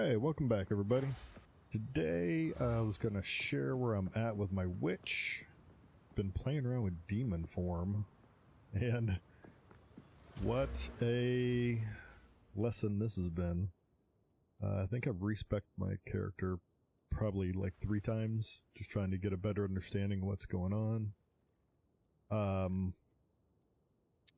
Hey, welcome back everybody. Today I was going to share where I'm at with my witch. Been playing around with demon form, and what a lesson this has been. I think I've respec'd my character probably like 3 times, just trying to get a better understanding of what's going on.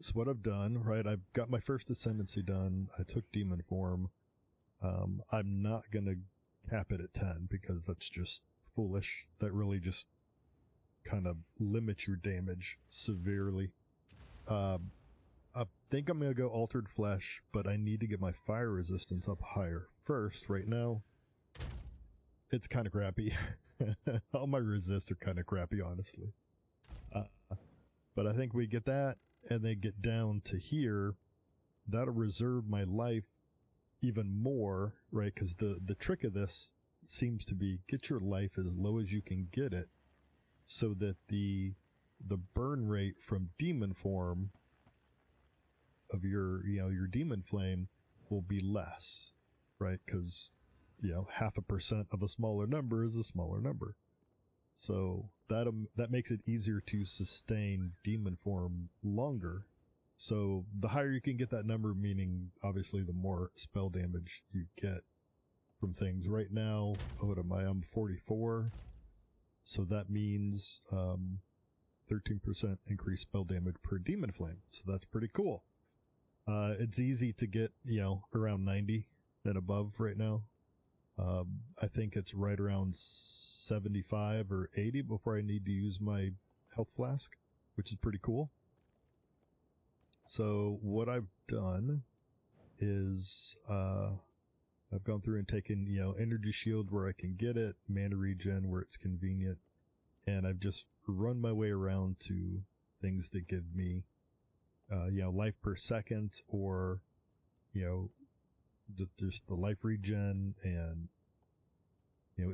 So what I've done, right, I've got my first ascendancy done. I took demon form. I'm not going to cap it at 10 because that's just foolish. That really just kind of limits your damage severely. I think I'm going to go altered flesh, but I need to get my fire resistance up higher first. Right now, it's kind of crappy. All my resists are kind of crappy, honestly. But I think we get that and then get down to here. That'll reserve my life even more, right? Because the trick of this seems to be get your life as low as you can get it, so that the burn rate from demon form of your demon flame will be less, right? Because 0.5% of a smaller number is a smaller number, so that makes it easier to sustain demon form longer. So the higher you can get that number, meaning obviously the more spell damage you get from things. Right now, what am I? I'm 44. So that means 13% increased spell damage per demon flame. So that's pretty cool. It's easy to get, around 90 and above right now. I think it's right around 75 or 80 before I need to use my health flask, which is pretty cool. So what I've done is I've gone through and taken, energy shield where I can get it, mana regen where it's convenient, and I've just run my way around to things that give me, life per second, or, just the life regen, and,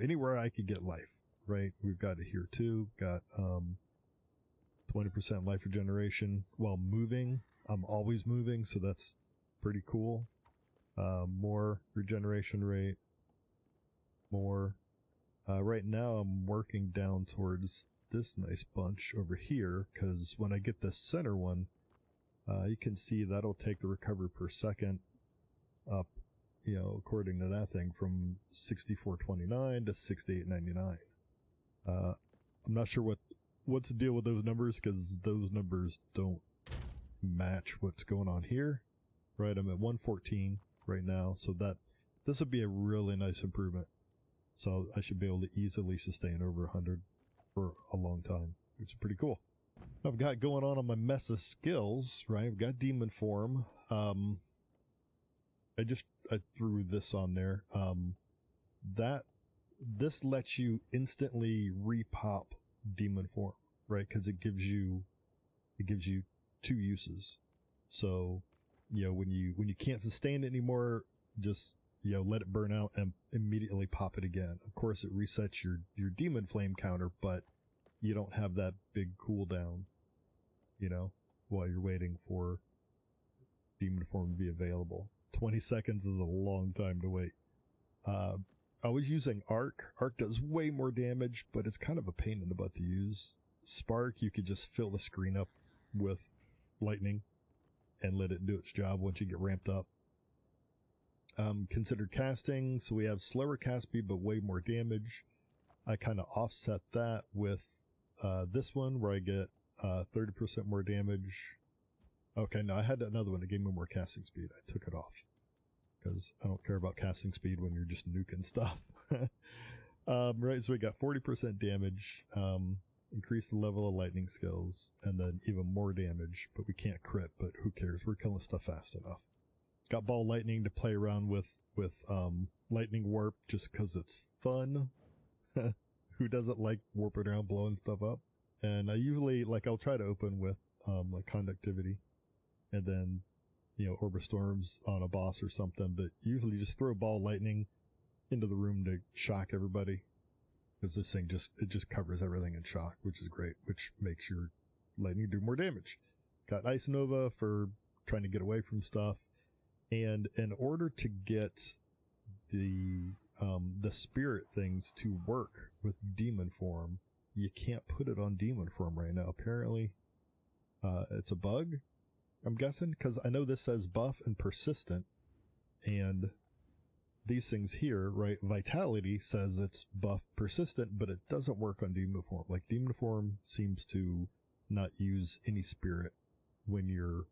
anywhere I could get life, right? We've got it here too. Got 20% life regeneration while moving. I'm always moving, so that's pretty cool. More regeneration rate. More. Right now I'm working down towards this nice bunch over here, because when I get the center one, you can see that'll take the recovery per second up, according to that thing, from 64.29 to 68.99. I'm not sure what's the deal with those numbers, because those numbers don't match what's going on here, right? I'm at 114 right now, so this would be a really nice improvement. So I should be able to easily sustain over 100 for a long time, which is pretty cool. I've got going on my mess of skills, right? I've got demon form. I threw this on there. This lets you instantly repop demon form, right? Because it gives you 2 uses. So, when you can't sustain it anymore, just, let it burn out and immediately pop it again. Of course, it resets your demon flame counter, but you don't have that big cooldown, while you're waiting for demon form to be available. 20 seconds is a long time to wait. I was using Arc. Arc does way more damage, but it's kind of a pain in the butt to use. Spark, you could just fill the screen up with lightning and let it do its job once you get ramped up. Considered casting, so we have slower cast speed but way more damage. I kind of offset that with this one where I get 30% more damage. Okay, no, I had another one that gave me more casting speed. I took it off because I don't care about casting speed when you're just nuking stuff. Right, so we got 40% damage, increase the level of lightning skills, and then even more damage, but we can't crit, but who cares? We're killing stuff fast enough. Got ball lightning to play around with lightning warp just because it's fun. Who doesn't like warping around, blowing stuff up? And I usually, I'll try to open with conductivity, and then orb storms on a boss or something, but usually just throw ball lightning into the room to shock everybody, because this thing just covers everything in shock, which is great, which makes your lightning do more damage. Got Ice Nova for trying to get away from stuff, and in order to get the spirit things to work with demon form, you can't put it on demon form right now. Apparently, it's a bug, I'm guessing, because I know this says buff and persistent, and these things here, right, vitality says it's buff persistent, but it doesn't work on demon form. Like, demon form seems to not use any spirit when you're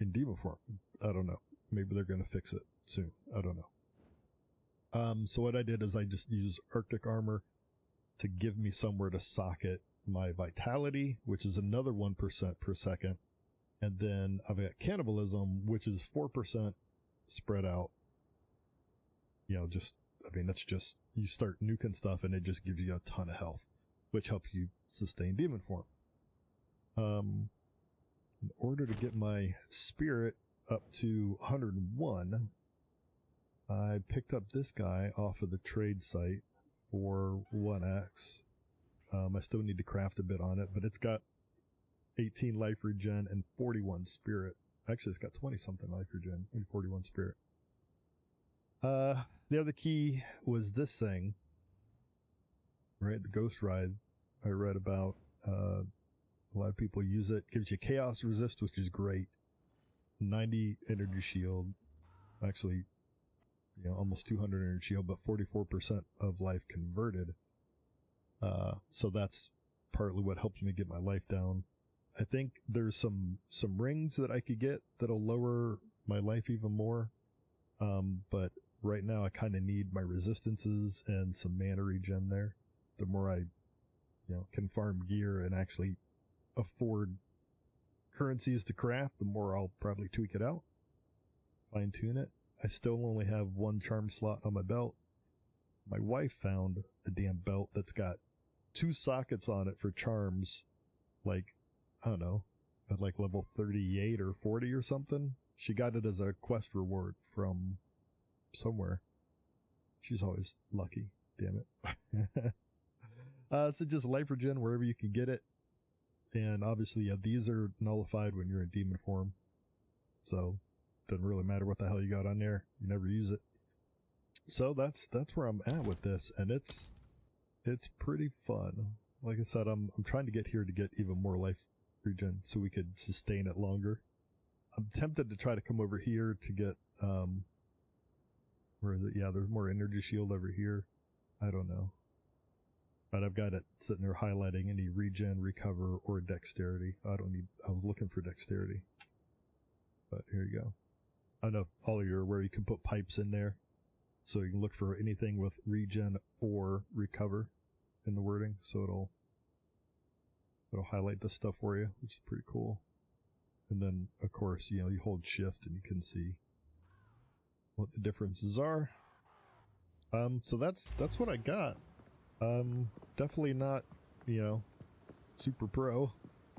in demon form. I don't know. Maybe they're going to fix it soon. I don't know. So what I did is I just used Arctic Armor to give me somewhere to socket my vitality, which is another 1% per second. And then I've got cannibalism, which is 4% spread out. You know, just, I mean, that's just, you start nuking stuff and it just gives you a ton of health, which helps you sustain demon form. In order to get my spirit up to 101, I picked up this guy off of the trade site for 1x. I still need to craft a bit on it, but it's got 18 life regen and 41 spirit. Actually, it's got 20 something life regen and 41 spirit. The other key was this thing, right? The Ghost Ride I read about. A lot of people use it. Gives you chaos resist, which is great. 90 energy shield. Actually, you know, almost 200 energy shield, but 44% of life converted. So that's partly what helps me get my life down. I think there's some rings that I could get that'll lower my life even more. But right now I kind of need my resistances and some mana regen there. The more I, you know, can farm gear and actually afford currencies to craft, the more I'll probably tweak it out, fine tune it. I still only have one charm slot on my belt. My wife found a damn belt that's got 2 sockets on it for charms, like, I don't know, at like level 38 or 40 or something. She got it as a quest reward from somewhere. She's always lucky, damn it. So just life regen wherever you can get it. And obviously, yeah, these are nullified when you're in demon form. So, doesn't really matter what the hell you got on there. You never use it. So that's where I'm at with this, and it's pretty fun. Like I said, I'm trying to get here to get even more life regen so we could sustain it longer. I'm tempted to try to come over here to get where is it? Yeah, there's more energy shield over here. I don't know. But I've got it sitting there highlighting any regen, recover, or dexterity. I was looking for dexterity. But here you go. I know all of you are where you can put pipes in there. So you can look for anything with regen or recover in the wording. So it'll highlight this stuff for you, which is pretty cool. And then, of course, you know, you hold shift and you can see what the differences are. So that's what I got. Definitely not, you know, super pro,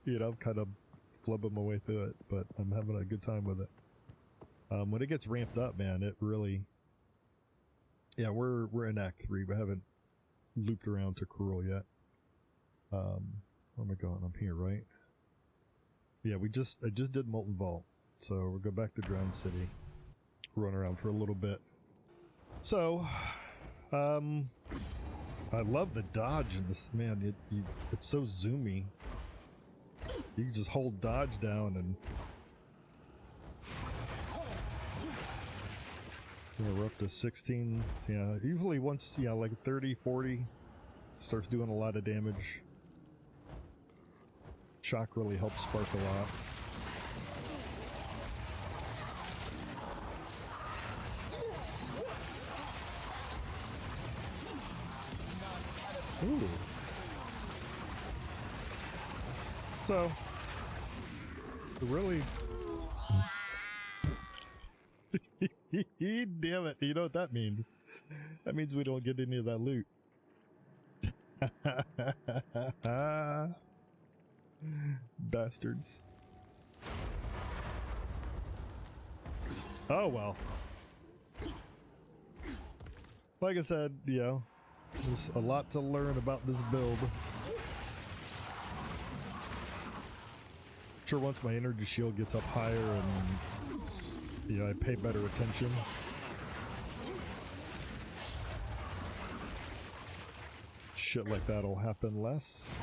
you know, kind of flubbing my way through it, but I'm having a good time with it. When it gets ramped up, man, it really, yeah, we're in Act 3, but haven't looped around to Cruel yet. Where am I going? I'm here, right? Yeah, I just did Molten Vault, so we'll go back to Drowned City, run around for a little bit. So, I love the dodge in this, man. It's so zoomy. You can just hold dodge down and we're up to 16. Yeah, usually once, yeah, like 30, 40 starts doing a lot of damage. Shock really helps spark a lot. Ooh. So, really, damn it, you know what that means? That means we don't get any of that loot. Bastards. Oh well. Like I said, you know, there's a lot to learn about this build. Sure, once my energy shield gets up higher and, you know, I pay better attention, shit like that'll happen less.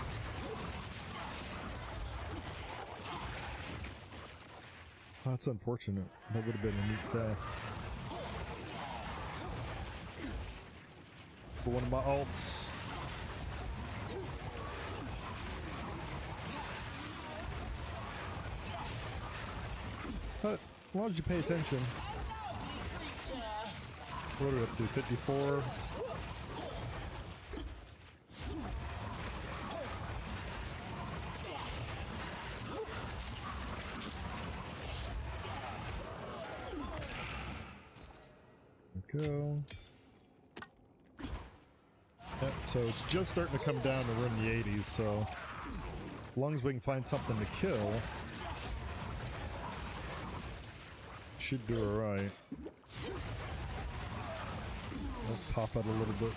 Oh, that's unfortunate. That would have been a neat staff. For one of my alts. But as long as you pay attention. What are we up to? 54? Go. Yep, so it's just starting to come down to run the 80s, so as long as we can find something to kill, should do alright. I'll pop out a little bit.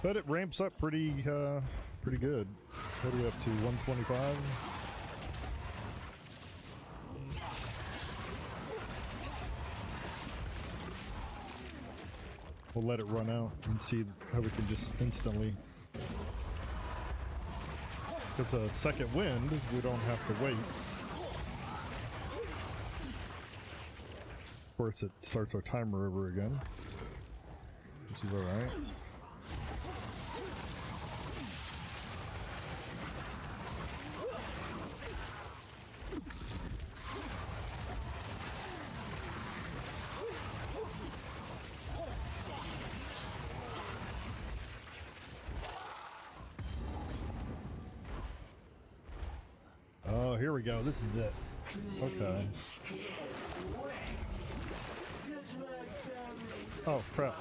But it ramps up pretty good. What are we up to? 125? We'll let it run out and see how we can just instantly. Because a second wind, we don't have to wait. Of course, it starts our timer over again, which is alright. Oh, here we go. This is it. Okay. Oh, crap.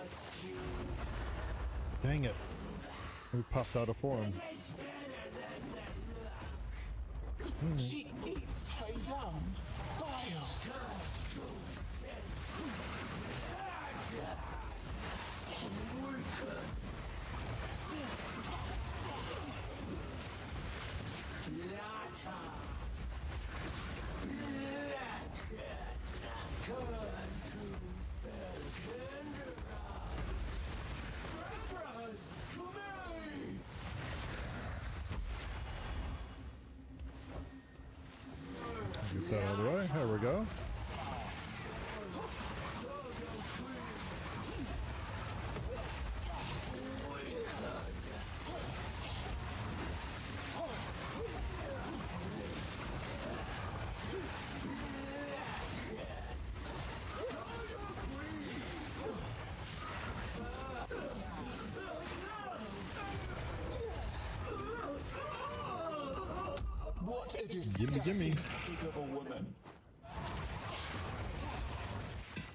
Dang it. We popped out of form. She eats her young. Vile. Get that out of the way. There we go. What a Gimme, gimme. disgusting pig of a woman.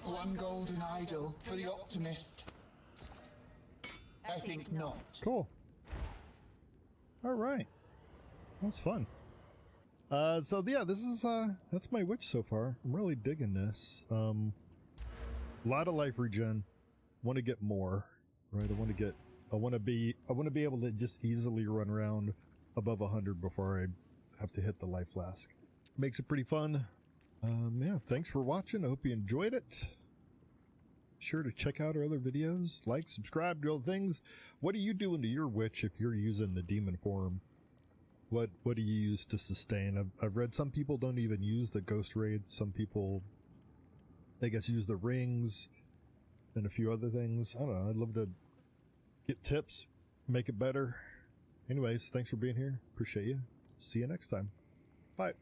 One golden idol for the optimist. I think not. Cool. All right. That's fun. So yeah, this is that's my witch so far. I'm really digging this. A lot of life regen. Want to get more, right? I want to be able to just easily run around above 100 before I have to hit the life flask. Makes it pretty fun. Yeah, thanks for watching. I hope you enjoyed it. Sure to check out our other videos, like, subscribe, do all the things. What are you doing to your witch if you're using the demon form? What do you use to sustain? I've read some people don't even use the ghost raids. Some people, I guess, use the rings and a few other things. I don't know. I'd love to get tips, make it better. Anyways, thanks for being here. Appreciate you. See you next time. Bye.